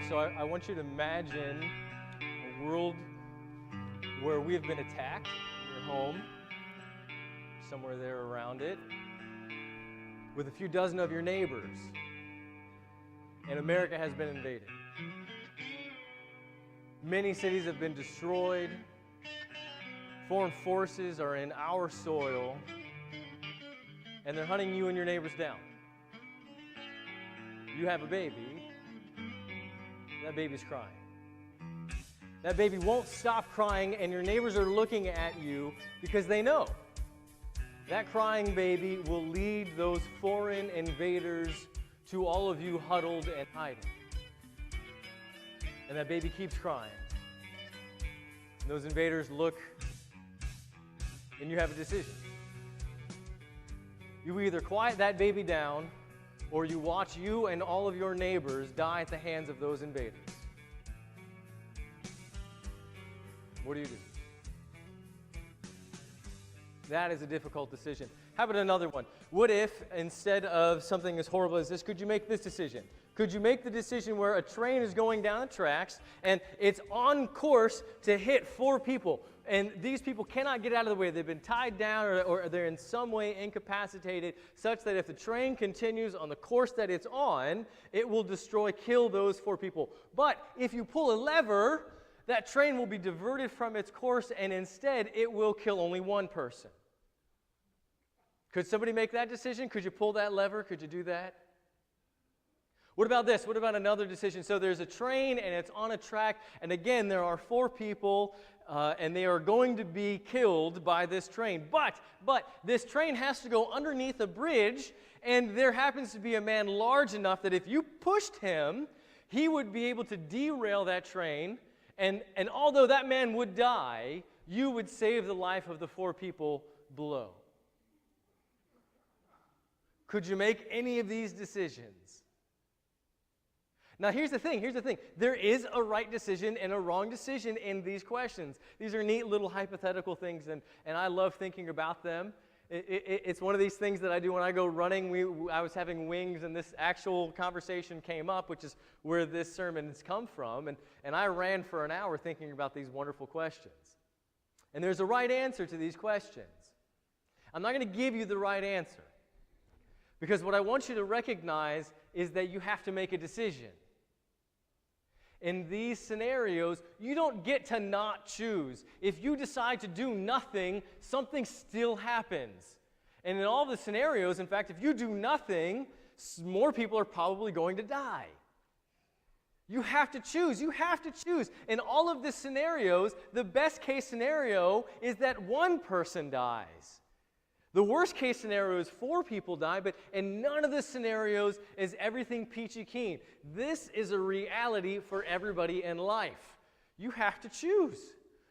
So I want you to imagine a world where we have been attacked in your home, somewhere there around it, with a few dozen of your neighbors, and America has been invaded. Many cities have been destroyed. Foreign forces are in our soil, and they're hunting you and your neighbors down. You have a baby. That baby's crying. That baby won't stop crying, and your neighbors are looking at you because they know that crying baby will lead those foreign invaders to all of you huddled and hiding. And that baby keeps crying. And those invaders look, and you have a decision. You either quiet that baby down, or you watch you and all of your neighbors die at the hands of those invaders. What do you do? That is a difficult decision. How about another one? What if, instead of something as horrible as this, could you make this decision? Could you make the decision where a train is going down the tracks and it's on course to hit 4 people, and these people cannot get out of the way? They've been tied down or they're in some way incapacitated, such that if the train continues on the course that it's on, it will kill those 4 people. But if you pull a lever, that train will be diverted from its course, and instead it will kill only 1 person. Could somebody make that decision? Could you pull that lever? Could you do that? What about this? What about another decision? So there's a train and it's on a track, and again, there are 4 people, and they are going to be killed by this train. But this train has to go underneath a bridge, and there happens to be a man large enough that if you pushed him, he would be able to derail that train, and although that man would die, you would save the life of the 4 people below. Could you make any of these decisions? Now, here's the thing. There is a right decision and a wrong decision in these questions. These are neat little hypothetical things, and I love thinking about them. It's one of these things that I do when I go running. I was having wings, and this actual conversation came up, which is where this sermon has come from, and I ran for an hour thinking about these wonderful questions. And there's a right answer to these questions. I'm not going to give you the right answer, because what I want you to recognize is that you have to make a decision. In these scenarios, you don't get to not choose. If you decide to do nothing, something still happens. And in all the scenarios, in fact, if you do nothing, more people are probably going to die. You have to choose. You have to choose. In all of the scenarios, the best case scenario is that 1 person dies. The worst case scenario is 4 people die, but in none of the scenarios is everything peachy keen. This is a reality for everybody in life. You have to choose.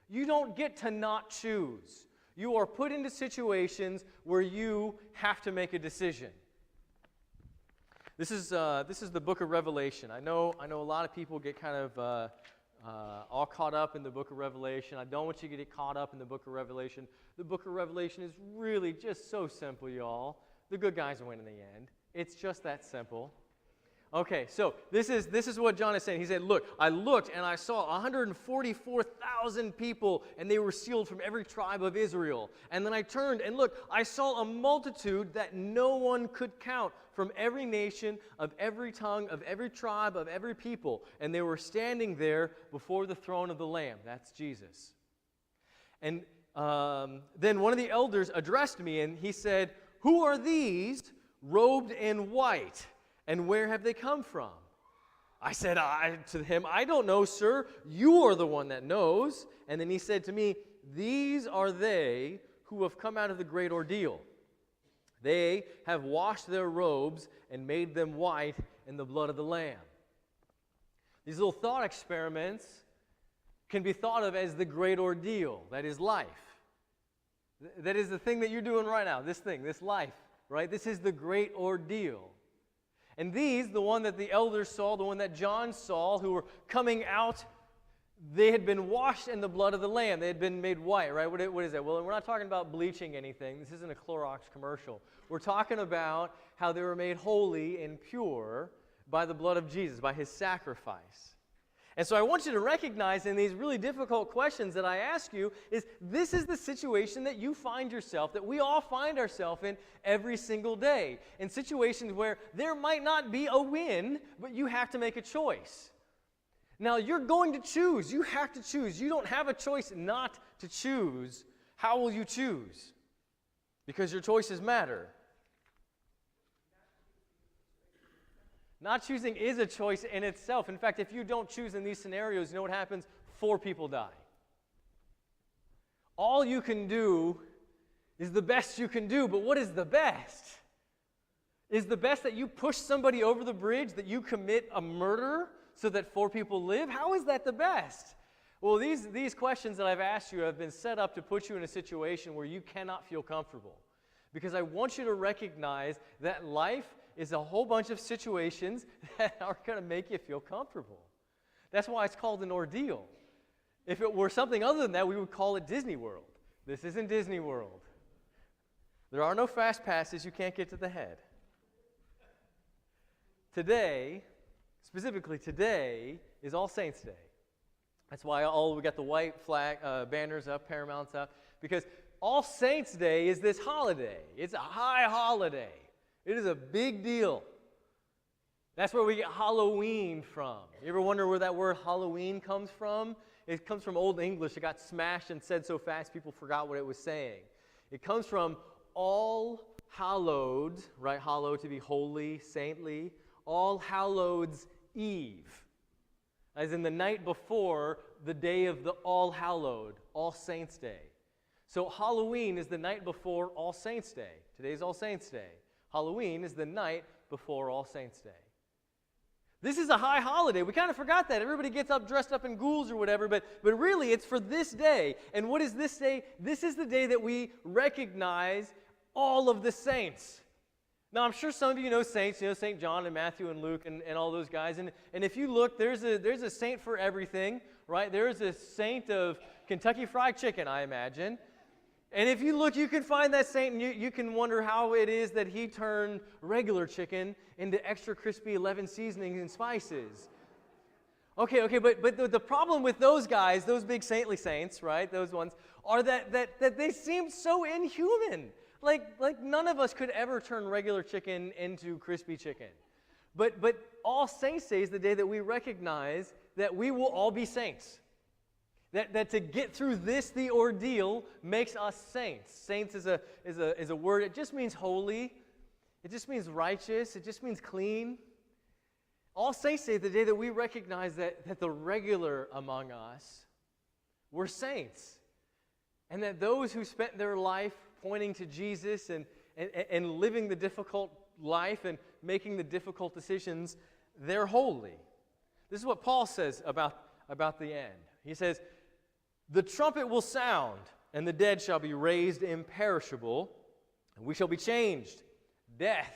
You don't get to not choose. You are put into situations where you have to make a decision. This is the book of Revelation. I know a lot of people get kind of all caught up in the book of Revelation. I don't want you to get caught up in the book of Revelation. The book of Revelation is really just so simple, y'all. The good guys win in the end. It's just that simple. Okay, so this is what John is saying. He said, look, I looked and I saw 144,000 people, and they were sealed from every tribe of Israel. And then I turned and look, I saw a multitude that no one could count, from every nation, of every tongue, of every tribe, of every people. And they were standing there before the throne of the Lamb. That's Jesus. And then one of the elders addressed me, and he said, "Who are these robed in white? And where have they come from?" I said to him, "I don't know, sir. You are the one that knows." And then he said to me, "These are they who have come out of the great ordeal. They have washed their robes and made them white in the blood of the Lamb." These little thought experiments can be thought of as the great ordeal. That is life. That is the thing that you're doing right now, this thing, this life, right? This is the great ordeal. And these, the one that the elders saw, the one that John saw, who were coming out, they had been washed in the blood of the Lamb. They had been made white, right? What is that? Well, we're not talking about bleaching anything. This isn't a Clorox commercial. We're talking about how they were made holy and pure by the blood of Jesus, by his sacrifice. And so I want you to recognize in these really difficult questions that I ask you is this is the situation that you find yourself, that we all find ourselves in every single day. In situations where there might not be a win, but you have to make a choice. Now you're going to choose. You have to choose. You don't have a choice not to choose. How will you choose? Because your choices matter. Not choosing is a choice in itself. In fact, if you don't choose in these scenarios, you know what happens? 4 people die. All you can do is the best you can do, but what is the best? Is the best that you push somebody over the bridge, that you commit a murder so that 4 people live? How is that the best? Well, these questions that I've asked you have been set up to put you in a situation where you cannot feel comfortable. Because I want you to recognize that life is a whole bunch of situations that aren't going to make you feel comfortable. That's why it's called an ordeal. If it were something other than that, we would call it Disney World. This isn't Disney World. There are no fast passes. You can't get to the head. Today, specifically today, is All Saints' Day. That's why we got the white flag banners up, Paramount's up, because All Saints' Day is this holiday. It's a high holiday. It is a big deal. That's where we get Halloween from. You ever wonder where that word Halloween comes from? It comes from Old English. It got smashed and said so fast people forgot what it was saying. It comes from All Hallowed, right? Hallowed to be holy, saintly. All Hallows Eve, as in the night before the day of the All Hallowed, All Saints' Day. So Halloween is the night before All Saints' Day. Today's All Saints' Day. Halloween is the night before All Saints' Day. This is a high holiday. We kind of forgot that. Everybody gets up dressed up in ghouls or whatever, but really it's for this day. And what is this day? This is the day that we recognize all of the saints. Now, I'm sure some of you know saints, you know St. John and Matthew and Luke and all those guys. And if you look, there's a saint for everything, right? There's a saint of Kentucky Fried Chicken, I imagine. And if you look, you can find that saint, and you can wonder how it is that he turned regular chicken into extra crispy 11 seasonings and spices. Okay, but the problem with those guys, those big saintly saints, right, those ones, are that they seem so inhuman. Like none of us could ever turn regular chicken into crispy chicken. But All Saints Day is the day that we recognize that we will all be saints. That to get through this, the ordeal, makes us saints. Saints is a word. It just means holy. It just means righteous. It just means clean. All Saints Day is the day that we recognize that the regular among us were saints. And that those who spent their life pointing to Jesus and living the difficult life and making the difficult decisions, they're holy. This is what Paul says about the end. He says, "The trumpet will sound, and the dead shall be raised imperishable, and we shall be changed. Death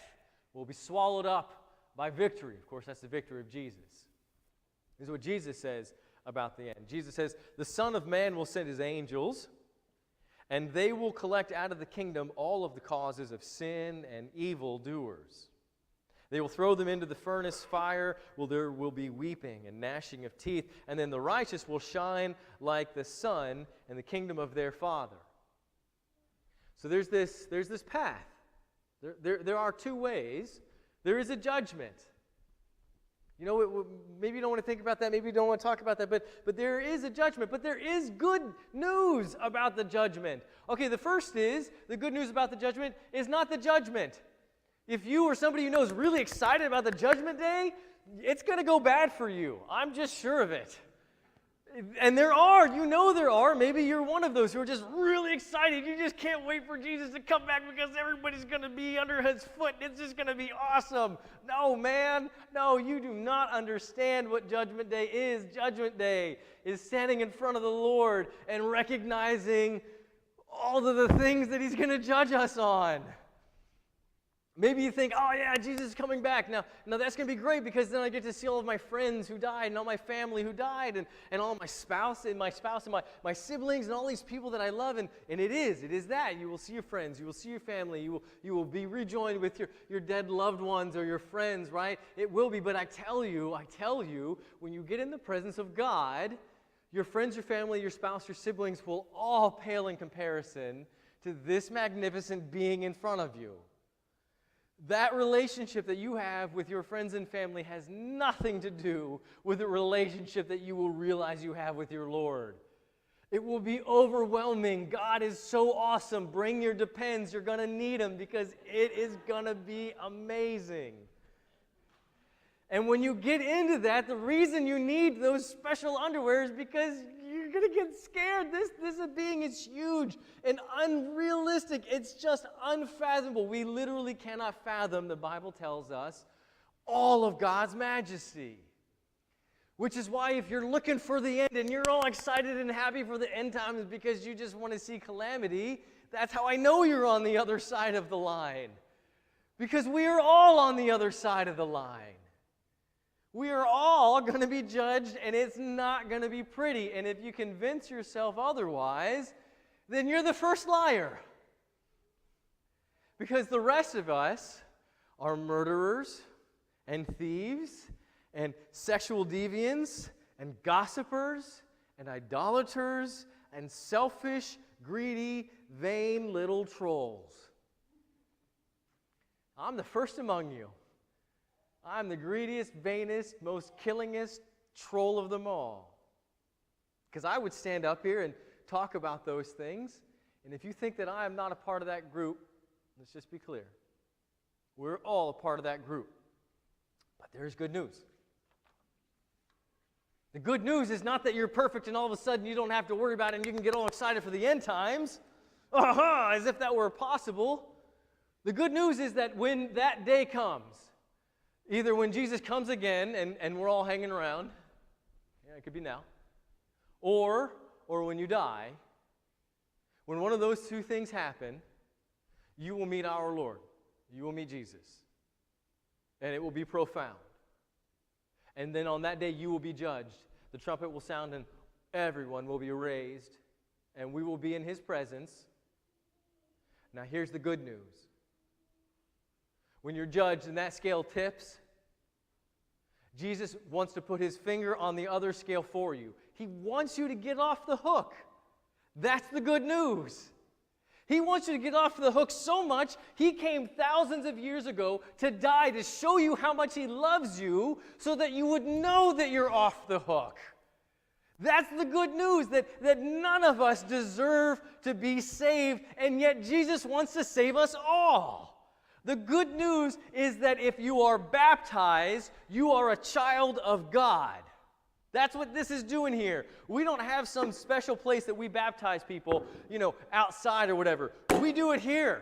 will be swallowed up by victory." Of course, that's the victory of Jesus. This is what Jesus says about the end. Jesus says, "The Son of Man will send his angels, and they will collect out of the kingdom all of the causes of sin and evil doers. They will throw them into the furnace fire. There will be weeping and gnashing of teeth. And then the righteous will shine like the sun in the kingdom of their Father." So there's this path. There are 2 ways. There is a judgment. You know, maybe you don't want to think about that. Maybe you don't want to talk about that. But there is a judgment. But there is good news about the judgment. Okay, the good news about the judgment is not the judgment. If you or somebody you know is really excited about the judgment day, it's going to go bad for you. I'm just sure of it. And there are, maybe you're one of those who are just really excited. You just can't wait for Jesus to come back because everybody's going to be under his foot. It's just going to be awesome. No, man. No, you do not understand what Judgment Day is. Judgment Day is standing in front of the Lord and recognizing all of the things that he's going to judge us on. Maybe you think, oh yeah, Jesus is coming back. Now that's going to be great because then I get to see all of my friends who died and all my family who died and all my spouse and my siblings and all these people that I love. And it is that. You will see your friends. You will see your family. You will be rejoined with your dead loved ones or your friends, right? It will be. But I tell you, when you get in the presence of God, your friends, your family, your spouse, your siblings will all pale in comparison to this magnificent being in front of you. That relationship that you have with your friends and family has nothing to do with the relationship that you will realize you have with your Lord. It will be overwhelming. God is so awesome. Bring your Depends. You're going to need them because it is going to be amazing. And when you get into that, the reason you need those special underwear is because you're going to get scared. This being is huge and unrealistic. It's just unfathomable. We literally cannot fathom, the Bible tells us, all of God's majesty. Which is why if you're looking for the end and you're all excited and happy for the end times because you just want to see calamity, that's how I know you're on the other side of the line. Because we are all on the other side of the line. We are all going to be judged, and it's not going to be pretty. And if you convince yourself otherwise, then you're the first liar. Because the rest of us are murderers and thieves and sexual deviants and gossipers and idolaters and selfish, greedy, vain little trolls. I'm the first among you. I'm the greediest, vainest, most killingest troll of them all. Because I would stand up here and talk about those things. And if you think that I am not a part of that group, let's just be clear. We're all a part of that group. But there's good news. The good news is not that you're perfect and all of a sudden you don't have to worry about it and you can get all excited for the end times. As if that were possible. The good news is that when that day comes, either when Jesus comes again and we're all hanging around, yeah, it could be now, or when you die, when one of those two things happen, you will meet our Lord. You will meet Jesus. And it will be profound. And then on that day you will be judged. The trumpet will sound and everyone will be raised, and we will be in His presence. Now here's the good news. When you're judged and that scale tips, Jesus wants to put His finger on the other scale for you. He wants you to get off the hook. That's the good news. He wants you to get off the hook so much, He came thousands of years ago to die to show you how much He loves you so that you would know that you're off the hook. That's the good news, that none of us deserve to be saved, and yet Jesus wants to save us all. The good news is that if you are baptized, you are a child of God. That's what this is doing here. We don't have some special place that we baptize people, outside or whatever. We do it here.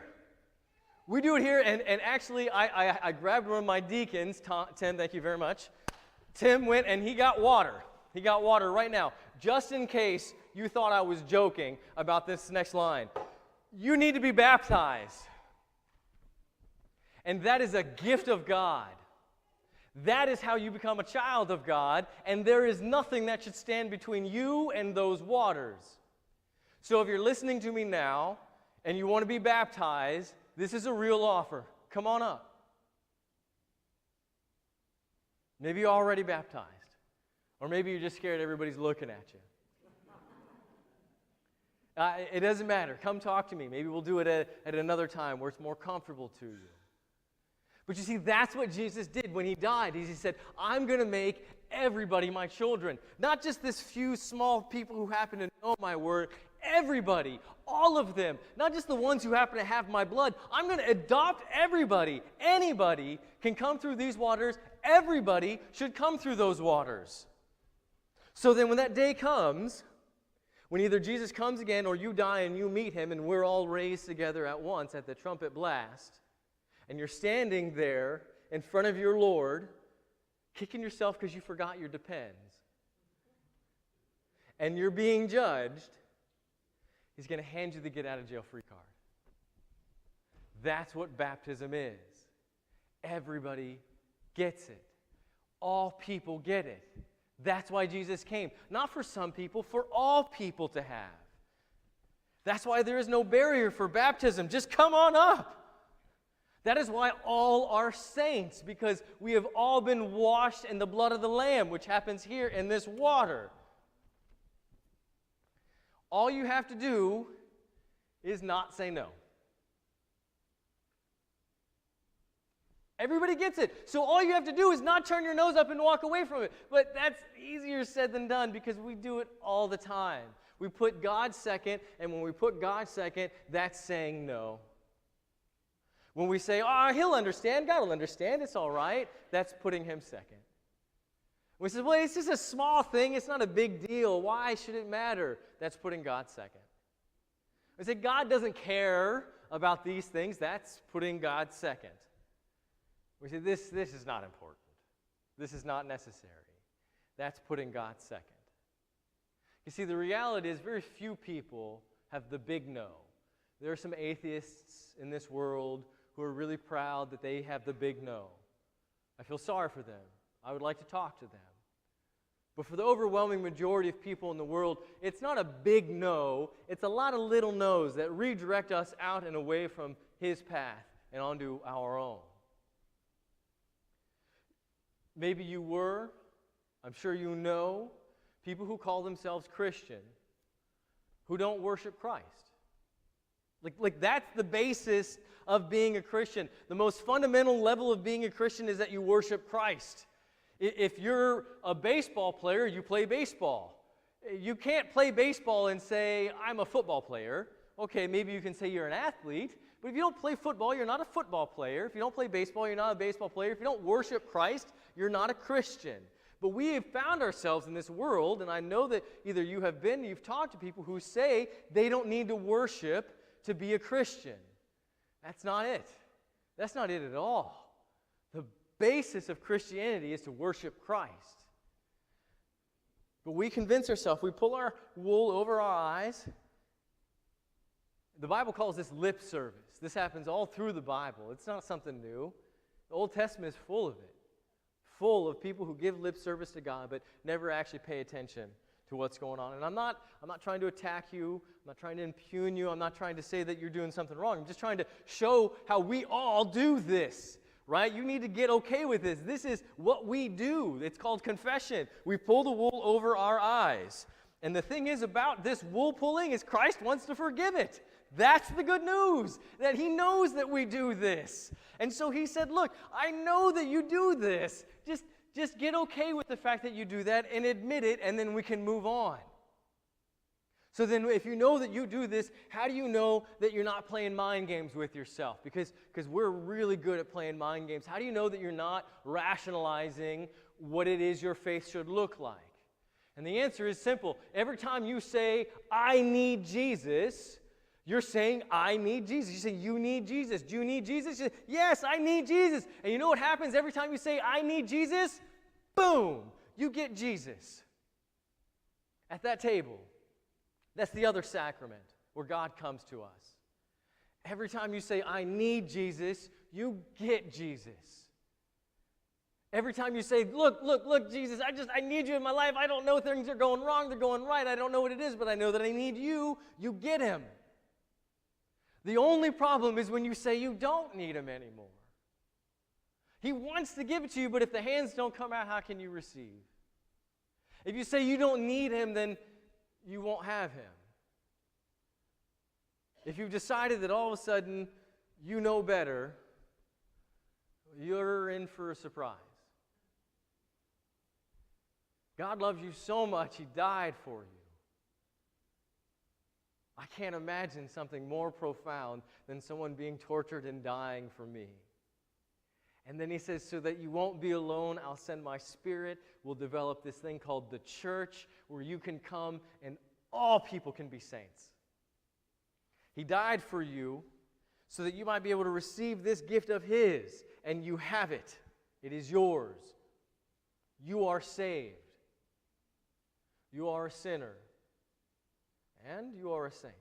We do it here, and actually, I grabbed one of my deacons, Tim, thank you very much. Tim went and he got water. He got water right now, just in case you thought I was joking about this next line. You need to be baptized. And that is a gift of God. That is how you become a child of God, and there is nothing that should stand between you and those waters. So if you're listening to me now and you want to be baptized, this is a real offer. Come on up. Maybe you're already baptized, or maybe you're just scared everybody's looking at you. It doesn't matter. Come talk to me. Maybe we'll do it at another time where it's more comfortable to you. But you see, that's what Jesus did when He died. He said, I'm going to make everybody my children. Not just this few small people who happen to know my word. Everybody, all of them. Not just the ones who happen to have my blood. I'm going to adopt everybody. Anybody can come through these waters. Everybody should come through those waters. So then when that day comes, when either Jesus comes again or you die and you meet Him and we're all raised together at once at the trumpet blast, and you're standing there in front of your Lord, kicking yourself because you forgot your Depends, and you're being judged, He's going to hand you the get-out-of-jail-free card. That's what baptism is. Everybody gets it. All people get it. That's why Jesus came. Not for some people, for all people to have. That's why there is no barrier for baptism. Just come on up. That is why all are saints, because we have all been washed in the blood of the Lamb, which happens here in this water. All you have to do is not say no. Everybody gets it. So all you have to do is not turn your nose up and walk away from it. But that's easier said than done because we do it all the time. We put God second, and when we put God second, that's saying no. When we say, oh, he'll understand, God will understand, it's all right, that's putting him second. We say, well, it's just a small thing, it's not a big deal, why should it matter? That's putting God second. We say, God doesn't care about these things, that's putting God second. We say, this is not important. This is not necessary. That's putting God second. You see, the reality is very few people have the big no. There are some atheists in this world who are really proud that they have the big no. I feel sorry for them. I would like to talk to them. But for the overwhelming majority of people in the world, it's not a big no. It's a lot of little no's that redirect us out and away from his path and onto our own. Maybe you were, I'm sure you know, people who call themselves Christian who don't worship Christ. Like that's the basis of being a Christian. The most fundamental level of being a Christian is that you worship Christ. If you're a baseball player, you play baseball. You can't play baseball and say, I'm a football player. Okay, maybe you can say you're an athlete, but if you don't play football, you're not a football player. If you don't play baseball, you're not a baseball player. If you don't worship Christ, you're not a Christian. But we have found ourselves in this world, and I know that either you have been, you've talked to people who say they don't need to worship to be a Christian. That's not it. That's not it at all. The basis of Christianity is to worship Christ. But we convince ourselves, we pull our wool over our eyes. The Bible calls this lip service. This happens all through the Bible. It's not something new. The Old Testament is full of it. Full of people who give lip service to God but never actually pay attention to what's going on. And I'm not trying to attack you. I'm not trying to impugn you. I'm not trying to say that you're doing something wrong. I'm just trying to show how we all do this, right? You need to get okay with this. This is what we do. It's called confession. We pull the wool over our eyes. And the thing is about this wool pulling is Christ wants to forgive it. That's the good news, that he knows that we do this. And so he said, look, I know that you do this. Just get okay with the fact that you do that and admit it, and then we can move on. So then if you know that you do this, how do you know that you're not playing mind games with yourself? Because we're really good at playing mind games. How do you know that you're not rationalizing what it is your faith should look like? And the answer is simple. Every time you say, I need Jesus, you're saying, I need Jesus. You say, you need Jesus. Do you need Jesus? You say, yes, I need Jesus. And you know what happens every time you say, I need Jesus? Boom, you get Jesus. At that table, that's the other sacrament where God comes to us. Every time you say, I need Jesus, you get Jesus. Every time you say, look, Jesus, I need you in my life. I don't know things are going wrong, they're going right. I don't know what it is, but I know that I need you. You get him. The only problem is when you say you don't need him anymore. He wants to give it to you, but if the hands don't come out, how can you receive? If you say you don't need him, then you won't have him. If you've decided that all of a sudden you know better, you're in for a surprise. God loves you so much, he died for you. I can't imagine something more profound than someone being tortured and dying for me. And then he says, so that you won't be alone, I'll send my Spirit. We'll develop this thing called the church where you can come and all people can be saints. He died for you so that you might be able to receive this gift of his, and you have it. It is yours. You are saved. You are a sinner. And you are a saint.